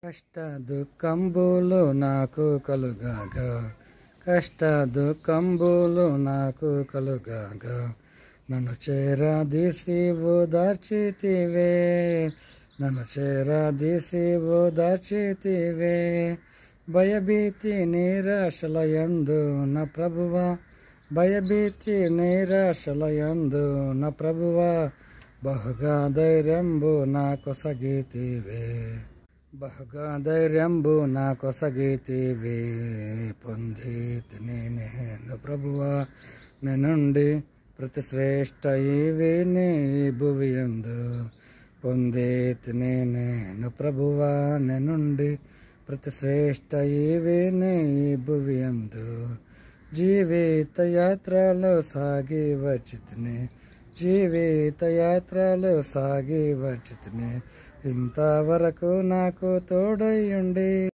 కష్ట దుఃఖంబులు నాకు కలుగాగా, కష్ట దుఃఖంబులు నాకు కలుగాగా, నన్ను చేరదీసి ఓదార్చితివే, నన్ను చేరదీసి ఓదార్చితివే. భయభీతి నిరాశలయందు నా ప్రభువా, భయభీతి నిరాశలయందు నా ప్రభువా, బహుగా ధైర్యంబు నాకొసగితివే, బహుగా ధైర్యంబు నాకొసగితివే. పొందితిని నేను ప్రభువా నీ నుండి ప్రతి శ్రేష్ఠ ఈవిని భువియందు, పొందితిని నేను ప్రభువా నీ నుండి ప్రతి శ్రేష్ఠ ఈవిని భువియందు. జీవిత యాత్రలో సాగి వచ్చితిని, జీవిత యాత్రలో సాగి వచ్చితిని, ఇంతవరకు నాకు తోడయ్యుండి